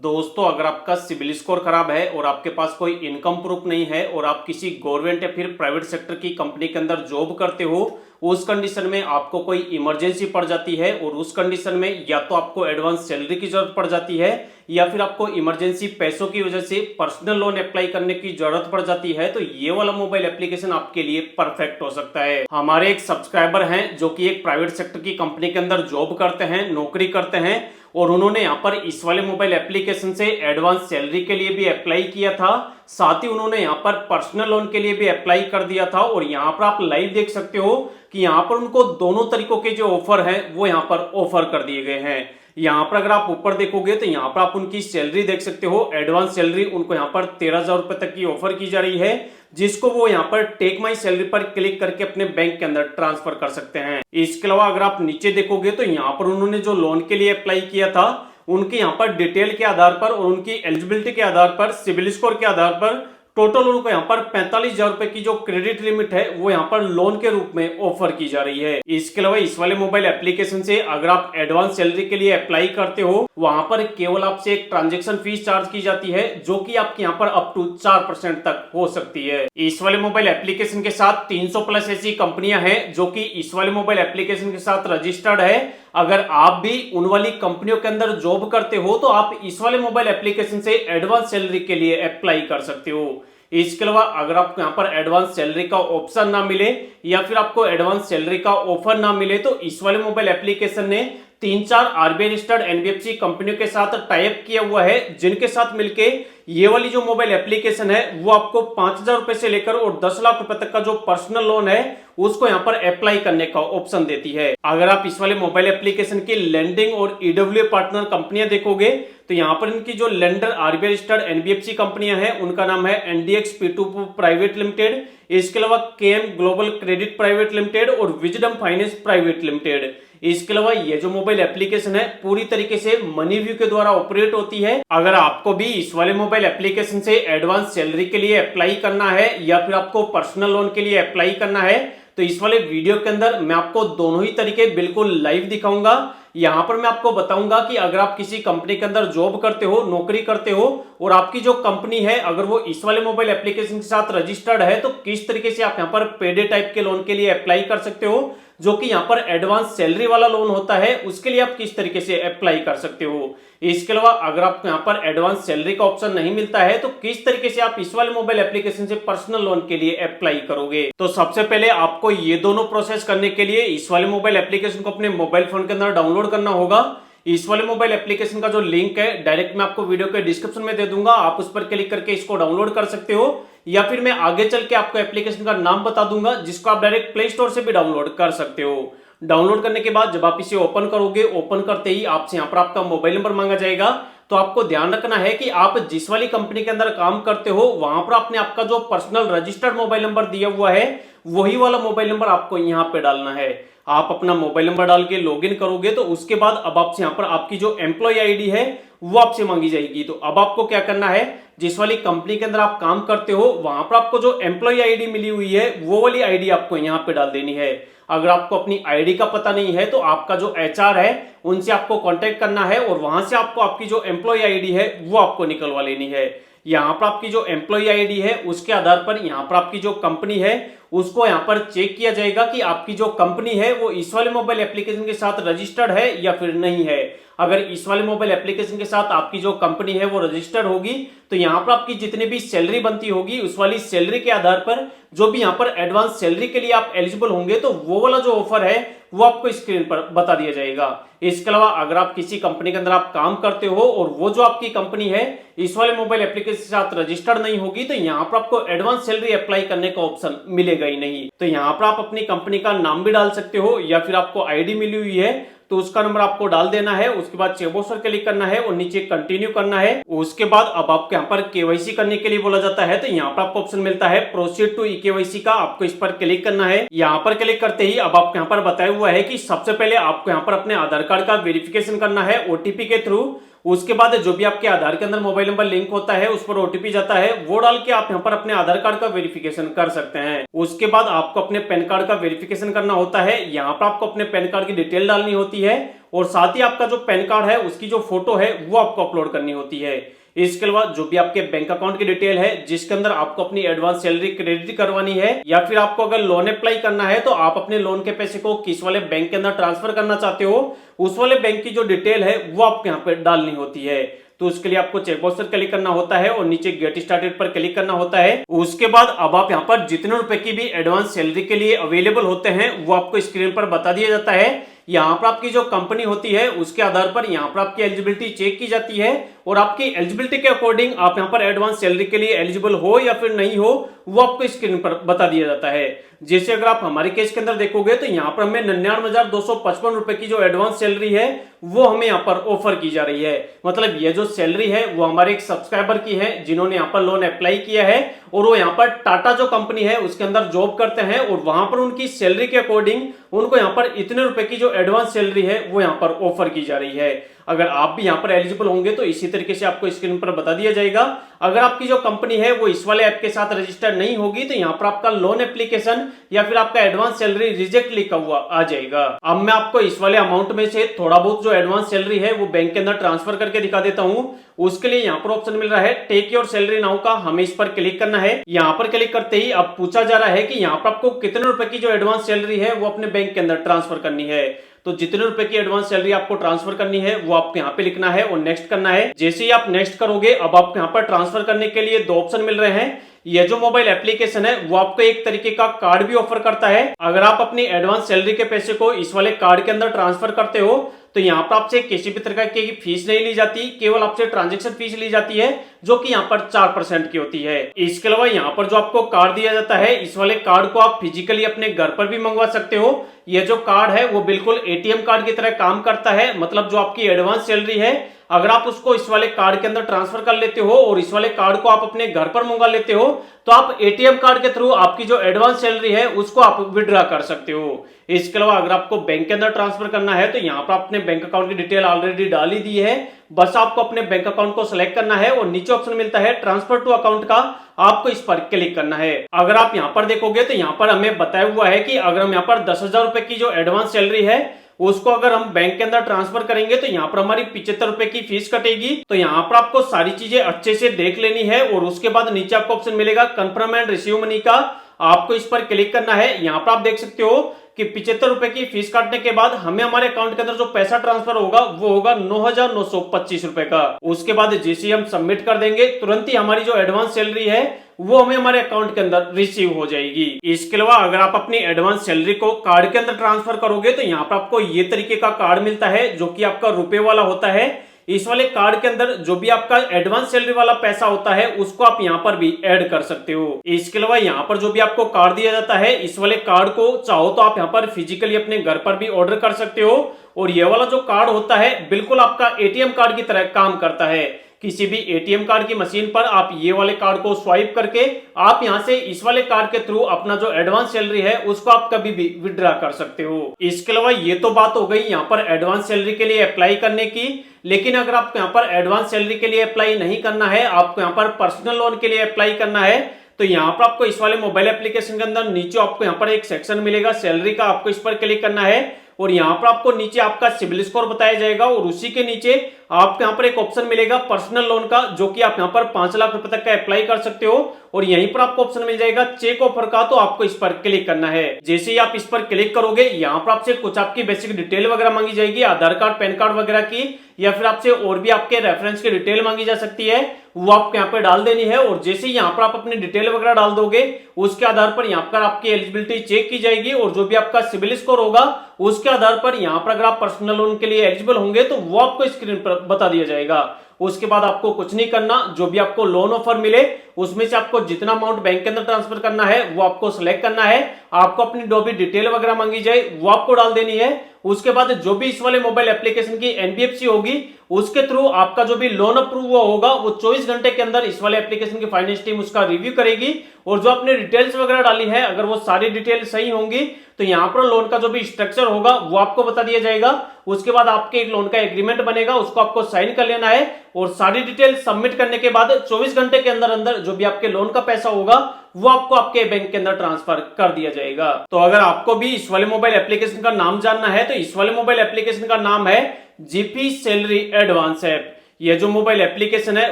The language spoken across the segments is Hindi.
दोस्तों, अगर आपका सिबिल स्कोर खराब है और आपके पास कोई इनकम प्रूफ नहीं है और आप किसी गवर्नमेंट या फिर प्राइवेट सेक्टर की कंपनी के अंदर जॉब करते हो, उस कंडीशन में आपको कोई इमरजेंसी पड़ जाती है और उस कंडीशन में या तो आपको एडवांस सैलरी की जरूरत पड़ जाती है या फिर आपको इमरजेंसी पैसों की वजह से पर्सनल लोन अप्लाई करने की जरूरत पड़ जाती है, तो ये वाला मोबाइल एप्लीकेशन आपके लिए परफेक्ट हो सकता है। हमारे एक सब्सक्राइबर हैं जो कि एक प्राइवेट सेक्टर की कंपनी के अंदर जॉब करते हैं, नौकरी करते हैं, और उन्होंने यहाँ पर इस वाले मोबाइल एप्लीकेशन से एडवांस सैलरी के लिए भी अप्लाई किया था, साथ ही उन्होंने यहाँ पर पर्सनल लोन के लिए भी अप्लाई कर दिया था। और यहाँ पर आप लाइव देख सकते हो कि यहाँ पर उनको दोनों तरीकों के जो ऑफर हैं वो यहाँ पर ऑफर कर दिए गए हैं। यहाँ पर अगर आप ऊपर देखोगे तो यहाँ पर आप उनकी सैलरी देख सकते हो। एडवांस सैलरी उनको यहाँ पर 13,000 रुपए तक की ऑफर की जा रही है, जिसको वो यहाँ पर टेक माई सैलरी पर क्लिक करके अपने बैंक के अंदर ट्रांसफर कर सकते हैं। इसके अलावा अगर आप नीचे देखोगे तो यहाँ पर उन्होंने जो लोन के लिए अप्लाई किया था, उनके यहाँ पर डिटेल के आधार पर और उनकी एलिजिबिलिटी के आधार पर, सिबिल स्कोर के आधार पर टोटल उनको यहाँ पर 45,000 रुपए की जो क्रेडिट लिमिट है वो यहाँ पर लोन के रूप में ऑफर की जा रही है। इसके अलावा इस वाले मोबाइल एप्लीकेशन से अगर आप एडवांस सैलरी के लिए अप्लाई करते हो, वहां पर केवल आपसे एक ट्रांजैक्शन फीस चार्ज की जाती है, जो कि आपके यहाँ पर अप टू 4% तक हो सकती है। इस वाले मोबाइल एप्लीकेशन के साथ 300 प्लस ऐसी कंपनियां हैं जो कि इस वाले मोबाइल एप्लीकेशन के साथ रजिस्टर्ड है। अगर आप भी उन वाली कंपनियों के अंदर जॉब करते हो तो आप इस वाले मोबाइल एप्लीकेशन से एडवांस सैलरी के लिए अप्लाई कर सकते हो। इसके अलावा अगर आपको यहाँ पर एडवांस सैलरी का ऑप्शन ना मिले या फिर आपको एडवांस सैलरी का ऑफर ना मिले, तो इस वाले मोबाइल एप्लीकेशन ने 3-4 आरबीआई रजिस्टर्ड एनबीएफसी कंपनियों के साथ टाई अप किया हुआ है, जिनके साथ मिलके ये वाली जो मोबाइल एप्लीकेशन है वो आपको 5,000 रुपए से लेकर और 10 लाख रुपए तक का जो पर्सनल लोन है उसको यहाँ पर अप्लाई करने का ऑप्शन देती है। अगर आप इस वाले मोबाइल एप्लीकेशन की लेंडिंग और ईडब्ल्यू पार्टनर कंपनियां देखोगे तो यहाँ पर इनकी जो लेंडर आरबीआई रजिस्टर्ड एनबीएफसी कंपनियां हैं उनका नाम है एनडीएक्स P2 प्राइवेट लिमिटेड। इसके अलावा KM global credit private limited और विजडम फाइनेंस प्राइवेट लिमिटेड। इसके अलावा ये जो मोबाइल एप्लीकेशन है पूरी तरीके से मनी व्यू के द्वारा ऑपरेट होती है। अगर आपको भी इस वाले मोबाइल एप्लीकेशन से एडवांस सैलरी के लिए अप्लाई करना है या फिर आपको पर्सनल लोन के लिए अप्लाई करना है, तो इस वाले वीडियो के अंदर मैं आपको दोनों ही तरीके बिल्कुल लाइव दिखाऊंगा। यहां पर मैं आपको बताऊंगा कि अगर आप किसी कंपनी के अंदर जॉब करते हो, नौकरी करते हो और आपकी जो कंपनी है अगर वो इस वाले मोबाइल एप्लीकेशन के साथ रजिस्टर्ड है, तो किस तरीके से आप यहां पर पेडे टाइप के लोन के लिए अप्लाई कर सकते हो, जो कि यहां पर एडवांस सैलरी वाला लोन होता है, उसके लिए आप किस तरीके से अप्लाई कर सकते हो। इसके अलावा अगर आपको यहां पर एडवांस सैलरी का ऑप्शन नहीं मिलता है तो किस तरीके से आप इस वाले मोबाइल एप्लीकेशन से पर्सनल लोन के लिए अप्लाई करोगे। तो सबसे पहले आपको ये दोनों प्रोसेस करने के लिए इस वाले मोबाइल एप्लीकेशन को अपने मोबाइल फोन के अंदर डाउनलोड करना होगा। इस वाले मोबाइल एप्लीकेशन का जो लिंक है डायरेक्ट मैं आपको वीडियो के डिस्क्रिप्शन में दे दूंगा, आप उस पर क्लिक करके इसको डाउनलोड कर सकते हो, या फिर मैं आगे चल के आपको एप्लीकेशन का नाम बता दूंगा जिसको आप डायरेक्ट प्ले स्टोर से भी डाउनलोड कर सकते हो। डाउनलोड करने के बाद जब आप इसे ओपन करोगे, ओपन करते ही आपसे यहाँ पर आपका मोबाइल नंबर मांगा जाएगा। तो आपको ध्यान रखना है कि आप जिस वाली कंपनी के अंदर काम करते हो वहां पर आपने आपका जो पर्सनल रजिस्टर्ड मोबाइल नंबर दिया हुआ है वही वाला मोबाइल नंबर आपको यहाँ पे डालना है। आप अपना मोबाइल नंबर डाल के लॉगिन करोगे तो उसके बाद अब आपसे यहाँ पर आपकी जो एम्प्लॉय आईडी है वो आपसे मांगी जाएगी। तो अब आपको क्या करना है, जिस वाली कंपनी के अंदर आप काम करते हो वहां पर आपको जो एम्प्लॉय आईडी मिली हुई है वो वाली आईडी आपको यहाँ पे डाल देनी है। अगर आपको अपनी आईडी का पता नहीं है तो आपका जो एचआर है उनसे आपको कांटेक्ट करना है और वहां से आपको आपकी जो एम्प्लॉय आईडी है वो आपको निकलवा लेनी है। यहाँ पर आपकी जो एम्प्लॉय आईडी है उसके आधार पर यहाँ पर आपकी जो कंपनी है उसको यहाँ पर चेक किया जाएगा कि आपकी जो कंपनी है वो इस वाले मोबाइल एप्लीकेशन के साथ रजिस्टर्ड है या फिर नहीं है। अगर इस वाले मोबाइल एप्लीकेशन के साथ आपकी जो कंपनी है वो रजिस्टर्ड होगी तो यहाँ पर आपकी जितनी भी सैलरी बनती होगी उस वाली सैलरी के आधार पर जो भी यहाँ पर एडवांस सैलरी के लिए आप एलिजिबल होंगे तो वो वाला जो ऑफर है वो आपको स्क्रीन पर बता दिया जाएगा। इसके अलावा अगर आप किसी कंपनी के अंदर आप काम करते हो और वो जो आपकी कंपनी है इस वाले मोबाइल एप्लीकेशन के साथ रजिस्टर्ड नहीं होगी तो यहाँ पर आपको एडवांस सैलरी अप्लाई करने का ऑप्शन मिलेगा ही नहीं। तो यहाँ पर आप अपनी कंपनी का नाम भी डाल सकते हो या फिर आपको आईडी मिली हुई है तो उसका नंबर आपको डाल देना है। उसके बाद चेकबॉक्स पर क्लिक करना है और नीचे कंटिन्यू करना है। उसके बाद अब आपको यहाँ पर केवाईसी करने के लिए बोला जाता है तो यहाँ पर आपको ऑप्शन मिलता है प्रोसीड टू ई-केवाईसी का, आपको इस पर क्लिक करना है। यहाँ पर क्लिक करते ही अब आपको यहाँ पर बताया हुआ है कि सबसे पहले आपको यहाँ पर अपने आधार कार्ड का वेरिफिकेशन करना है ओटीपी के थ्रू। उसके बाद जो भी आपके आधार के अंदर मोबाइल नंबर लिंक होता है उस पर ओटीपी जाता है, वो डाल के आप यहाँ पर अपने आधार कार्ड का वेरिफिकेशन कर सकते हैं। उसके बाद आपको अपने पैन कार्ड का वेरिफिकेशन करना होता है। यहाँ पर आपको अपने पैन कार्ड की डिटेल डालनी होती है और साथ ही आपका जो पैन कार्ड है उसकी जो फोटो है वो आपको अपलोड करनी होती है। इसके अलावा जो भी आपके बैंक अकाउंट की डिटेल है जिसके अंदर आपको अपनी एडवांस सैलरी क्रेडिट करवानी है, या फिर आपको अगर लोन अप्लाई करना है तो आप अपने लोन के पैसे को किस वाले बैंक के अंदर ट्रांसफर करना चाहते हो, उस वाले बैंक की जो डिटेल है वो आपको यहाँ पे डालनी होती है। तो उसके लिए आपको चेकबॉक्स पर क्लिक करना होता है और नीचे गेट स्टार्टेड पर क्लिक करना होता है। उसके बाद अब आप यहाँ पर जितने रुपए की भी एडवांस सैलरी के लिए अवेलेबल होते हैं वो आपको स्क्रीन पर बता दिया जाता है। यहाँ पर आपकी जो कंपनी होती है उसके आधार पर यहाँ पर आपकी एलिजिबिलिटी चेक की जाती है और आपकी एलिजिबिलिटी के अकॉर्डिंग आप यहाँ पर एडवांस सैलरी के लिए एलिजिबल हो या फिर नहीं हो वो आपको स्क्रीन पर बता दिया जाता है। जैसे अगर आप हमारे केस के अंदर देखोगे तो यहाँ पर हमें 99,255 रुपए की जो एडवांस सैलरी है वो हमें यहाँ पर ऑफर की जा रही है। मतलब ये जो सैलरी है वो हमारे एक सब्सक्राइबर की है जिन्होंने यहाँ पर लोन अप्लाई किया है और वो यहाँ पर टाटा जो कंपनी है उसके अंदर जॉब करते हैं और वहां पर उनकी सैलरी के अकॉर्डिंग उनको यहाँ पर इतने रुपए की जो एडवांस सैलरी है वो यहाँ पर ऑफर की जा रही है। अगर आप भी यहाँ पर एलिजिबल होंगे तो इसी तरीके से आपको स्क्रीन पर बता दिया जाएगा। अगर आपकी जो कंपनी है वो इस वाले ऐप के साथ रजिस्टर्ड नहीं होगी तो यहाँ पर आपका लोन एप्लीकेशन या फिर आपका एडवांस सैलरी रिजेक्ट लिखा हुआ आ जाएगा। अब मैं आपको इस वाले अमाउंट में से थोड़ा बहुत जो एडवांस सैलरी है वो बैंक के अंदर ट्रांसफर करके दिखा देता हूँ। उसके लिए यहाँ पर ऑप्शन मिल रहा है टेक योर सैलरी नाउ का, हमें इस पर क्लिक करना है। यहाँ पर क्लिक करते ही अब पूछा जा रहा है कि यहाँ पर आपको कितने रुपए की जो एडवांस सैलरी है वो अपने बैंक के अंदर ट्रांसफर करनी है। तो जितने रुपए की एडवांस सैलरी आपको ट्रांसफर करनी है वो आपको यहाँ पे लिखना है और नेक्स्ट करना है। जैसे ही आप नेक्स्ट करोगे अब आपको यहाँ पर ट्रांसफर करने के लिए दो ऑप्शन मिल रहे हैं। ये जो मोबाइल एप्लीकेशन है वो आपको एक तरीके का कार्ड भी ऑफर करता है। अगर आप अपनी एडवांस सैलरी के पैसे को इस वाले कार्ड के अंदर ट्रांसफर करते हो तो यहाँ पर आपसे किसी भी तरह की फीस नहीं ली जाती, केवल आपसे ट्रांजैक्शन फीस ली जाती है जो कि यहाँ पर 4% की होती है। इसके अलावा यहाँ पर जो आपको कार्ड दिया जाता है इस वाले कार्ड को आप फिजिकली अपने घर पर भी मंगवा सकते हो। यह जो कार्ड है वो बिल्कुल एटीएम कार्ड की तरह काम करता है। मतलब जो आपकी एडवांस सैलरी है अगर आप उसको इस वाले कार्ड के अंदर ट्रांसफर कर लेते हो और इस वाले कार्ड को आप अपने घर पर मंगा लेते हो तो आप एटीएम कार्ड के थ्रू आपकी जो एडवांस सैलरी है उसको आप विड्रॉ कर सकते हो। इसके अलावा अगर आपको बैंक के अंदर ट्रांसफर करना है तो यहाँ पर आपने बैंक अकाउंट की डिटेल ऑलरेडी डाल ही दी है, बस आपको अपने बैंक अकाउंट को सिलेक्ट करना है और नीचे ऑप्शन मिलता है ट्रांसफर टू अकाउंट का, आपको इस पर क्लिक करना है। अगर आप यहाँ पर देखोगे तो यहाँ पर हमें बताया हुआ है कि अगर हम यहाँ पर 10,000 रुपए की जो एडवांस सैलरी है उसको अगर हम बैंक के अंदर ट्रांसफर करेंगे तो यहाँ पर हमारी 75 रुपए की फीस कटेगी। तो यहाँ पर आपको सारी चीजें अच्छे से देख लेनी है और उसके बाद नीचे आपको ऑप्शन मिलेगा कंफर्म एंड रिसीव मनी का, आपको इस पर क्लिक करना है। यहाँ पर आप देख सकते हो कि 75 रुपए की फीस काटने के बाद हमें हमारे अकाउंट के अंदर जो पैसा ट्रांसफर होगा वो होगा 9,925 रुपए का। उसके बाद जैसे हम सबमिट कर देंगे तुरंत ही हमारी जो एडवांस सैलरी है वो हमें हमारे अकाउंट के अंदर रिसीव हो जाएगी। इसके अलावा अगर आप अपनी एडवांस सैलरी को कार्ड के अंदर ट्रांसफर करोगे तो यहाँ पर आपको ये तरीके का कार्ड मिलता है जो कि आपका रुपए वाला होता है। इस वाले कार्ड के अंदर जो भी आपका एडवांस सैलरी वाला पैसा होता है उसको आप यहाँ पर भी ऐड कर सकते हो। इसके अलावा यहाँ पर जो भी आपको कार्ड दिया जाता है इस वाले कार्ड को चाहो तो आप यहाँ पर फिजिकली अपने घर पर भी ऑर्डर कर सकते हो और ये वाला जो कार्ड होता है बिल्कुल आपका एटीएम कार्ड की तरह काम करता है। किसी भी एटीएम कार्ड की मशीन पर आप ये वाले कार्ड को स्वाइप करके आप यहां से इस वाले कार्ड के थ्रू अपना जो एडवांस सैलरी है उसको आप कभी भी विड्रॉ कर सकते हो। इसके अलावा ये तो बात हो गई यहाँ पर एडवांस सैलरी के लिए अप्लाई करने की, लेकिन अगर आपको यहाँ पर एडवांस सैलरी के लिए अप्लाई नहीं करना है, आपको यहाँ पर पर्सनल लोन के लिए अप्लाई करना है तो यहाँ पर आपको इस वाले मोबाइल एप्लीकेशन के अंदर नीचे आपको यहाँ पर एक सेक्शन मिलेगा सैलरी का, आपको इस पर क्लिक करना है और यहाँ पर आपको नीचे आपका सिबिल स्कोर बताया जाएगा और उसी के नीचे आपको यहाँ पर एक ऑप्शन मिलेगा पर्सनल लोन का जो कि आप यहाँ पर 5 लाख रुपए तक का अप्लाई कर सकते हो और यहीं पर आपको ऑप्शन मिल जाएगा चेक ऑफर का, तो आपको इस पर क्लिक करना है। जैसे ही आप इस पर क्लिक करोगे यहाँ पर आपसे कुछ आपकी बेसिक डिटेल वगैरह मांगी जाएगी, आधार कार्ड पैन कार्ड वगैरह की, या फिर आपसे और भी आपके रेफरेंस की डिटेल मांगी जा सकती है, वो आपको यहाँ पे डाल देनी है। और जैसे ही यहाँ पर आप अपनी डिटेल वगैरह डाल दोगे उसके आधार पर यहाँ पर आपकी एलिजिबिलिटी चेक की जाएगी और जो भी आपका सिबिल स्कोर होगा उसके आधार पर यहाँ पर अगर आप पर्सनल लोन के लिए एलिजिबल होंगे तो वो आपको स्क्रीन पर बता दिया जाएगा। उसके बाद आपको कुछ नहीं करना, जो भी आपको लोन ऑफर मिले उसमें से आपको जितना अमाउंट बैंक के अंदर ट्रांसफर करना है वो आपको सिलेक्ट करना है, आपको अपनी जो भी डिटेल वगैरह मांगी जाए वो आपको डाल देनी है। उसके बाद जो भी इस वाले मोबाइल एप्लीकेशन की एनबीएफसी होगी उसके थ्रू आपका जो भी लोन अप्रूव हुआ होगा वो 24 घंटे के अंदर इस वाले एप्लीकेशन की फाइनेंस टीम उसका रिव्यू करेगी और जो आपने डिटेल्स वगैरह डाली है अगर वो सारी डिटेल सही होंगी तो यहाँ पर लोन का जो भी स्ट्रक्चर होगा वो आपको बता दिया जाएगा उसके बाद आपके एक लोन का एग्रीमेंट बनेगा, उसको आपको साइन कर लेना है और सारी डिटेल सबमिट करने के बाद 24 घंटे के अंदर अंदर जो भी आपके लोन का पैसा होगा वो आपको आपके बैंक के अंदर ट्रांसफर कर दिया जाएगा। तो अगर आपको भी इस वाले मोबाइल एप्लीकेशन का नाम जानना है तो इस वाले मोबाइल एप्लीकेशन का नाम है जीपी सैलरी एडवांस ऐप। ये जो मोबाइल एप्लीकेशन है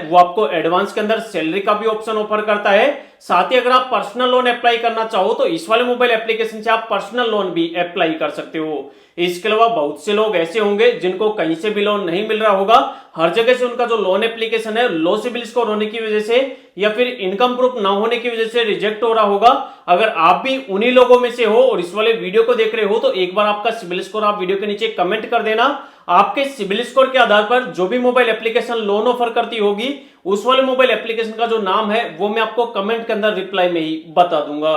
वो आपको एडवांस के अंदर सैलरी का भी ऑप्शन ऑफर करता है, साथ ही अगर आप पर्सनल लोन अप्लाई करना चाहो तो इस वाले मोबाइल एप्लीकेशन से आप पर्सनल लोन भी अप्लाई कर सकते हो। इसके अलावा बहुत से लोग ऐसे होंगे जिनको कहीं से भी लोन नहीं मिल रहा होगा, हर जगह से उनका जो लोन एप्लीकेशन है लो सिबिल स्कोर होने की वजह से या फिर इनकम प्रूफ ना होने की वजह से रिजेक्ट हो रहा होगा। अगर आप भी उन्हीं लोगों में से हो और इस वाले वीडियो को देख रहे हो तो एक बार आपका सिबिल स्कोर आप वीडियो के नीचे कमेंट कर देना। आपके सिबिल स्कोर के आधार पर जो भी मोबाइल एप्लीकेशन लोन ऑफर करती होगी उस वाले मोबाइल एप्लीकेशन का जो नाम है वो मैं आपको कमेंट के अंदर रिप्लाई में ही बता दूंगा।